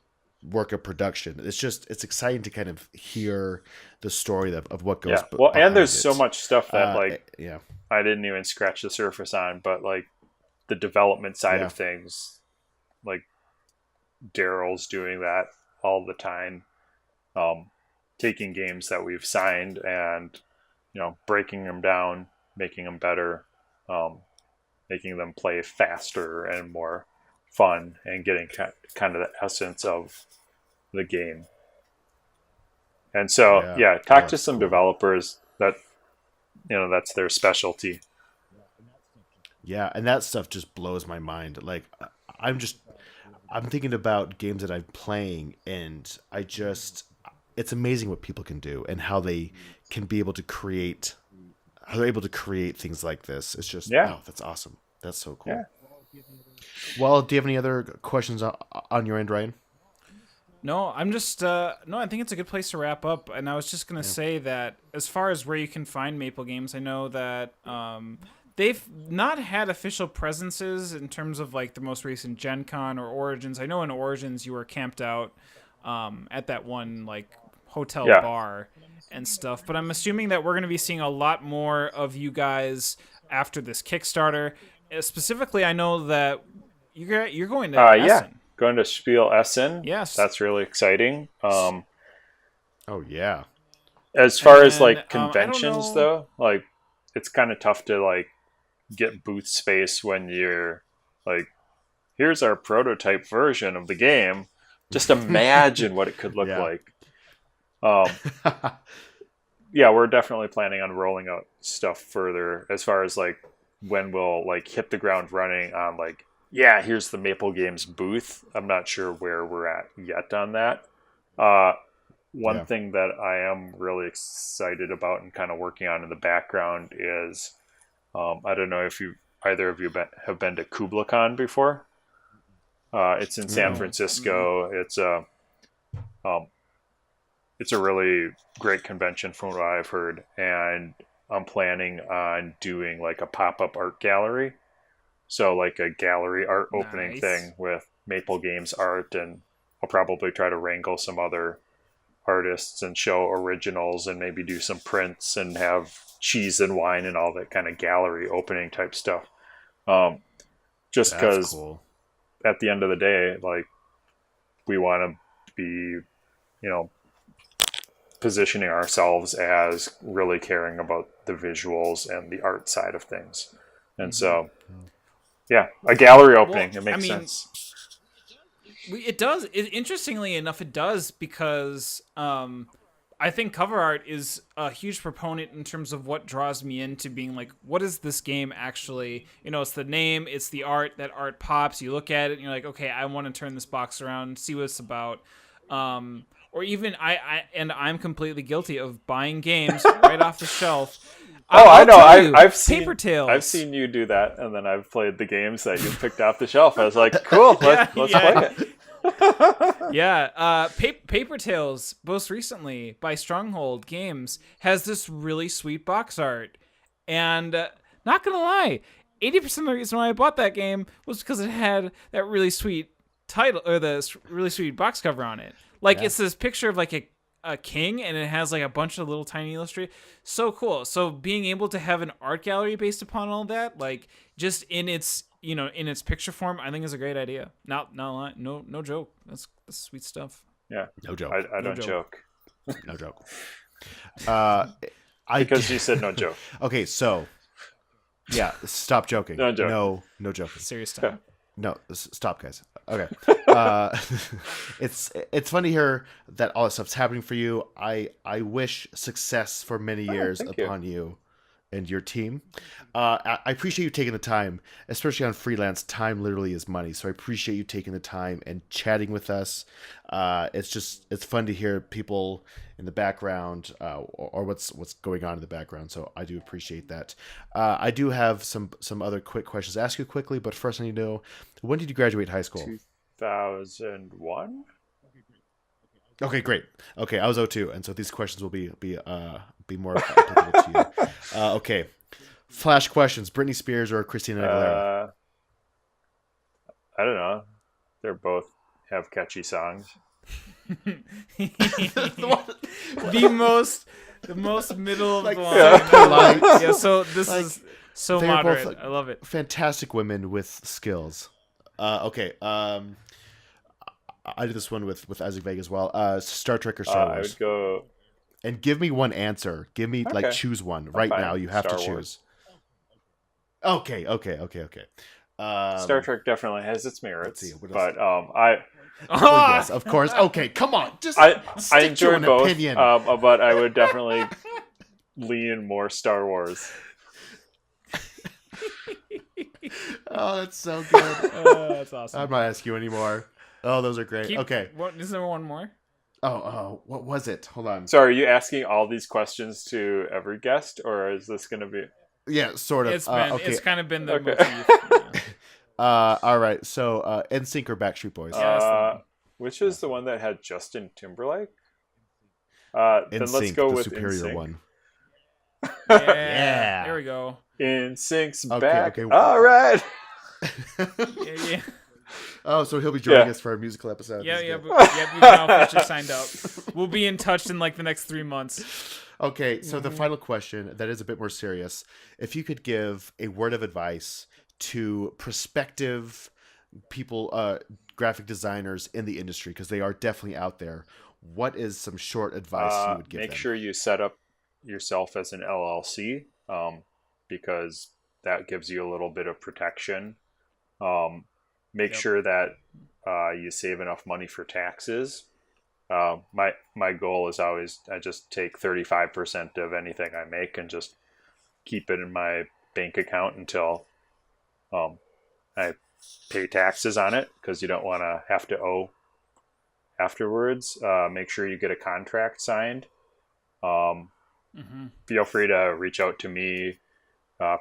work of production. It's exciting to kind of hear the story of what goes. Yeah. Well, and behind there's it. so much stuff that Yeah, I didn't even scratch the surface on, but like the development side Yeah. of things, like Daryl's doing that all the time, taking games that we've signed and breaking them down, making them better, making them play faster and more fun, and getting kind of the essence of the game. And so, Yeah. talk Oh, to that's some cool. developers that that's their specialty. Yeah, and that stuff just blows my mind. Like I'm thinking about games that I'm playing, and it's amazing what people can do and how they can be able to create. How they're able to create things like this. It's just Yeah. wow, that's awesome. That's so cool. Yeah. Well, do you have any other questions on your end, Ryan? No, I'm just no. I think it's a good place to wrap up. And I was just gonna say that as far as where you can find Maple Games, I know that they've not had official presences in terms of like the most recent Gen Con or Origins. I know in Origins you were camped out at that one like hotel Yeah. bar and stuff. But I'm assuming that we're gonna be seeing a lot more of you guys after this Kickstarter. Specifically, I know that you're going to Essen. Going to Spiel Essen. Yes. That's really exciting. Oh yeah. As far as And, like I don't conventions know- though, like it's kind of tough to like get booth space when you're like, here's our prototype version of the game. Just imagine what it could look Yeah. like. Yeah, we're definitely planning on rolling out stuff further as far as like when we'll like hit the ground running on like, yeah, here's the Maple Games booth. I'm not sure where we're at yet on that. One Yeah. thing that I am really excited about and kind of working on in the background is, I don't know if either of you have been to KublaCon before. It's in San No. Francisco. It's a really great convention from what I've heard, and I'm planning on doing like a pop-up art gallery. So like a gallery art opening Nice. thing with Maple Games art, and I'll probably try to wrangle some other artists and show originals and maybe do some prints and have cheese and wine and all that kind of gallery opening type stuff. Just That's because cool. at the end of the day, like we want to be, positioning ourselves as really caring about the visuals and the art side of things. And so, yeah, a gallery opening, it makes sense. It does. Interestingly enough, it does, because I think cover art is a huge proponent in terms of what draws me into being like, what is this game actually? It's the name, it's the art. That art pops. You look at it and you're like, okay, I want to turn this box around, see what it's about. Or even I'm completely guilty of buying games right off the shelf. I know. I've seen Paper Tales. I've seen you do that, and then I've played the games that you picked off the shelf. I was like, cool, let's play it. Yeah, Paper Tales, most recently by Stronghold Games, has this really sweet box art, and not gonna lie, 80% of the reason why I bought that game was because it had that really sweet title, or the really sweet box cover on it. Like, it's this picture of like a king, and it has like a bunch of little tiny illustrations. So cool. So being able to have an art gallery based upon all that, like just in its in its picture form, I think is a great idea. No joke. That's sweet stuff. Yeah, no joke. I don't joke. No joke. Because you said no joke. Okay, so yeah, stop joking. No joke. No joking. Serious time. No, stop, guys. Okay. It's funny to hear that all this stuff's happening for you. I wish success for many years upon you and your team. I appreciate you taking the time, especially on freelance. Time literally is money, so I appreciate you taking the time and chatting with us. It's fun to hear people in the background, or what's going on in the background. So I do appreciate that. I do have some other quick questions to ask you quickly, but first I need to know, when did you graduate high school? 2001. Okay, great. Okay, I was 02, and so these questions will be more applicable to you. Okay, flash questions: Britney Spears or Christina Aguilera? I don't know. They're both have catchy songs. the most middle of the line. Yeah. So this is so moderate. Both, I love it. Fantastic women with skills. Okay. I did this one with Isaac Vega as well. Star Trek or Star Wars? I would go. And give me one answer. Give me choose one right now. You have to choose. Okay. Star Trek definitely has its merits, but yes, of course. Okay, come on. Just I enjoy both, opinion. But I would definitely lean more Star Wars. Oh, that's so good. That's awesome. I'm not asking you anymore. Oh, those are great. Okay. Is there one more? Oh, what was it? Hold on. Sorry, are you asking all these questions to every guest, or is this going to be? Yeah, sort of. It's kind of been the motif. All right. So, NSYNC or Backstreet Boys? Which is the one that had Justin Timberlake? Then let's go with superior NSYNC. one. Yeah. There we go. NSYNC's back. Okay. All right. Yeah. Oh, so he'll be joining us for our musical episode. Yeah. You've now officially signed up. We'll be in touch in like the next 3 months. Okay, so the final question that is a bit more serious. If you could give a word of advice to prospective people, graphic designers in the industry, because they are definitely out there, what is some short advice you would give them? Make sure you set up yourself as an LLC, because that gives you a little bit of protection. Make sure that you save enough money for taxes. My goal is always, I just take 35% of anything I make and just keep it in my bank account until I pay taxes on it, because you don't want to have to owe afterwards. Make sure you get a contract signed. Feel free to reach out to me,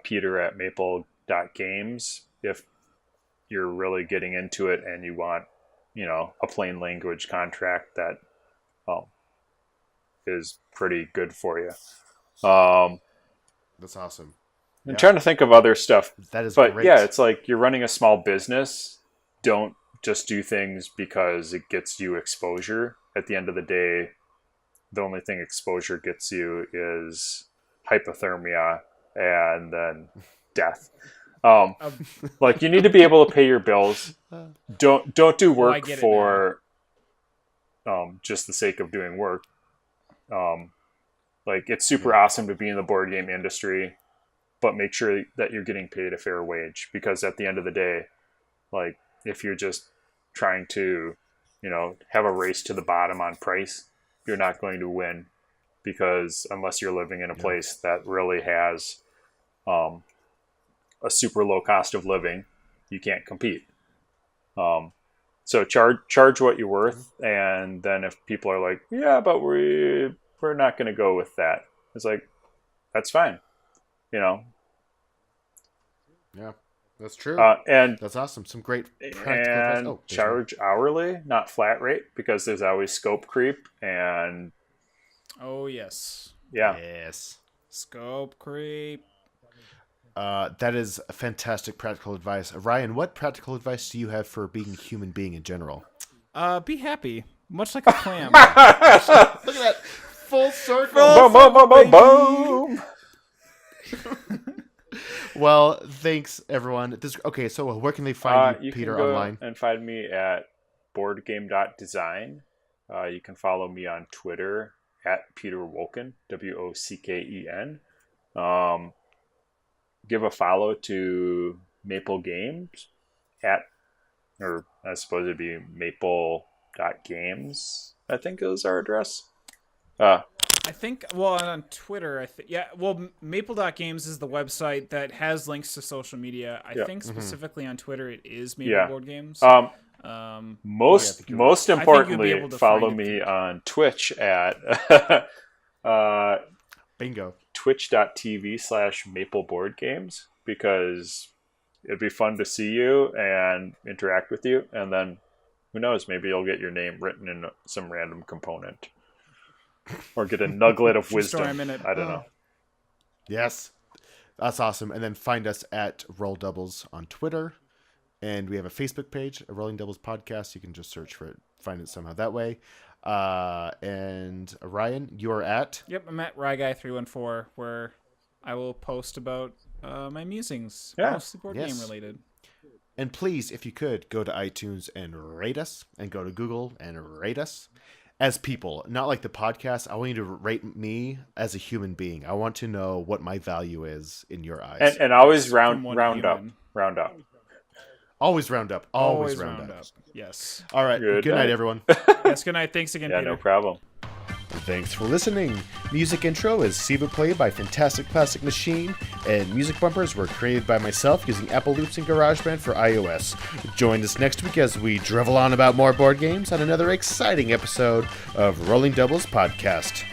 Peter at maple.games, if you're really getting into it and you want, a plain language contract that is pretty good for you. That's awesome. I'm trying to think of other stuff. That is but great. Yeah, it's like you're running a small business. Don't just do things because it gets you exposure. At the end of the day, the only thing exposure gets you is hypothermia and then death. Like, you need to be able to pay your bills. Don't do work for just the sake of doing work. Like it's super awesome to be in the board game industry, but make sure that you're getting paid a fair wage, because at the end of the day, like if you're just trying to, have a race to the bottom on price, you're not going to win, because unless you're living in a place that really has a super low cost of living, you can't compete. So charge what you're worth, and then if people are like, yeah, but we're not going to go with that, it's like, that's fine, Yeah, that's true. and That's awesome. Some great practical advice. and Oh, charge hourly, not flat rate, because there's always scope creep, and Oh yes, yeah. yes. scope creep. That is a fantastic practical advice. Ryan, what practical advice do you have for being a human being in general? Be happy, much like a clam. Look at that. Full circle. Boom, boom, boom, boom, boom. Well, thanks, everyone. Okay, so where can they find you, You Peter, can go online? and find me at boardgame.design. You can follow me on Twitter at Peter Wocken, Wocken. Give a follow to Maple Games or I suppose it'd be maple.games, I think is our address. I think, on Twitter, Maple.games is the website that has links to social media. I think specifically on Twitter it is Maple Board Games. Most be importantly, able to follow find it me through- on Twitch at Bingo. twitch.tv/Maple Board Games, because it'd be fun to see you and interact with you, and then who knows, maybe you'll get your name written in some random component, or get a nugget of wisdom. I'm in it. I don't know. Yes. That's awesome. And then find us at Roll Doubles on Twitter. And we have a Facebook page, a Rolling Doubles podcast. You can just search for it, find it somehow that way. And Ryan, you're at? Yep, I'm at RyGuy314, where I will post about my musings, Yeah. mostly board game related. And please, if you could, go to iTunes and rate us, and go to Google and rate us as people, not like the podcast. I want you to rate me as a human being. I want to know what my value is in your eyes. And always From round one up. human. Round up. Always round up. Always round up. Yes. All right. Good Good night, night. everyone. Yes, good night. Thanks again, Yeah, Peter. no problem. Thanks for listening. Music intro is See But Play by Fantastic Plastic Machine, and music bumpers were created by myself using Apple Loops and GarageBand for iOS. Join us next week as we drivel on about more board games on another exciting episode of Rolling Doubles Podcast.